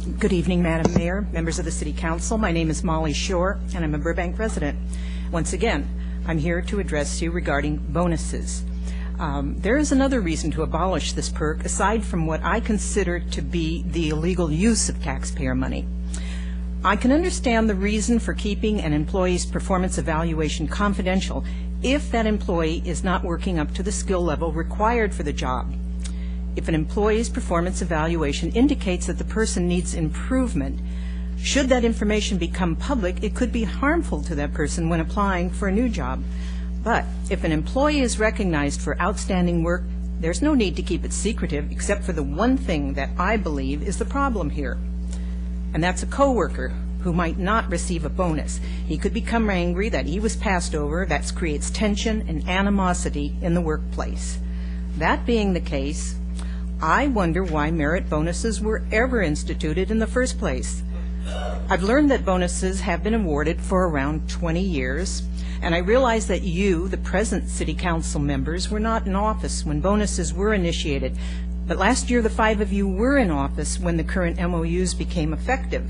Good evening, Madam Mayor, members of the City Council. My name is Molly Shore, and I'm a Burbank resident. Once again, I'm here to address you regarding bonuses. There is another reason to abolish this perk, aside from what I consider to be the illegal use of taxpayer money. I can understand the reason for keeping an employee's performance evaluation confidential if that employee is not working up to the skill level required for the job. If an employee's performance evaluation indicates that the person needs improvement, should that information become public, it could be harmful to that person when applying for a new job. But if an employee is recognized for outstanding work, there's no need to keep it secretive, except for the one thing that I believe is the problem here. And that's a coworker who might not receive a bonus. He could become angry that he was passed over. That creates tension and animosity in the workplace. That being the case, I wonder why merit bonuses were ever instituted in the first place. I've learned that bonuses have been awarded for around 20 years, and I realize that you, the present City Council members, were not in office when bonuses were initiated. But last year, the 5 of you were in office when the current MOUs became effective.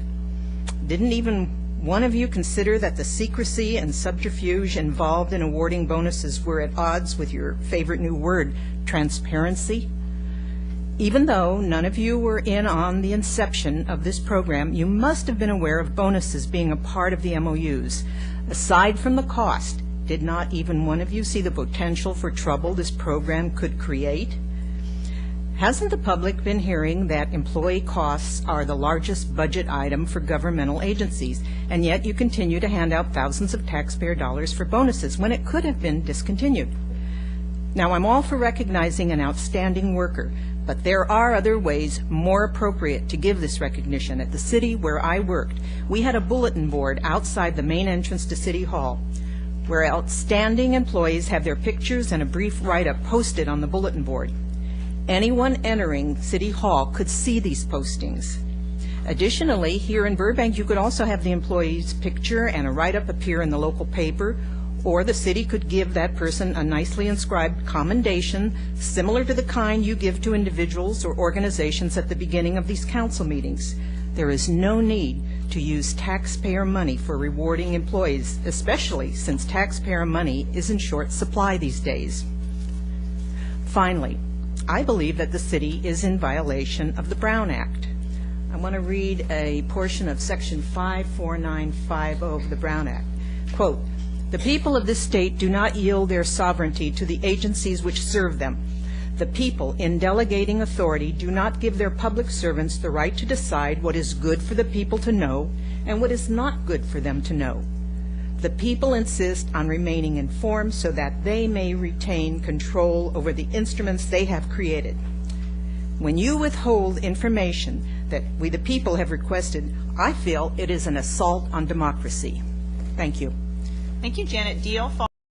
Didn't even one of you consider that the secrecy and subterfuge involved in awarding bonuses were at odds with your favorite new word, transparency? Even though none of you were in on the inception of this program, you must have been aware of bonuses being a part of the MOUs. Aside from the cost, did not even one of you see the potential for trouble this program could create? Hasn't the public been hearing that employee costs are the largest budget item for governmental agencies, and yet you continue to hand out thousands of taxpayer dollars for bonuses when it could have been discontinued? Now, I'm all for recognizing an outstanding worker, but there are other ways more appropriate to give this recognition. At the city where I worked, we had a bulletin board outside the main entrance to City Hall where outstanding employees have their pictures and a brief write-up posted on the bulletin board. Anyone entering City Hall could see these postings. Additionally, here in Burbank, you could also have the employee's picture and a write-up appear in the local paper, or the city could give that person a nicely inscribed commendation similar to the kind you give to individuals or organizations at the beginning of these council meetings. There is no need to use taxpayer money for rewarding employees, especially since taxpayer money is in short supply these days. Finally, I believe that the city is in violation of the Brown Act. I want to read a portion of Section 54950 of the Brown Act. Quote, "The people of this state do not yield their sovereignty to the agencies which serve them. The people, in delegating authority, do not give their public servants the right to decide what is good for the people to know and what is not good for them to know. The people insist on remaining informed so that they may retain control over the instruments they have created. When you withhold information that we the people have requested, I feel it is an assault on democracy." Thank you. Thank you, Janet Deal.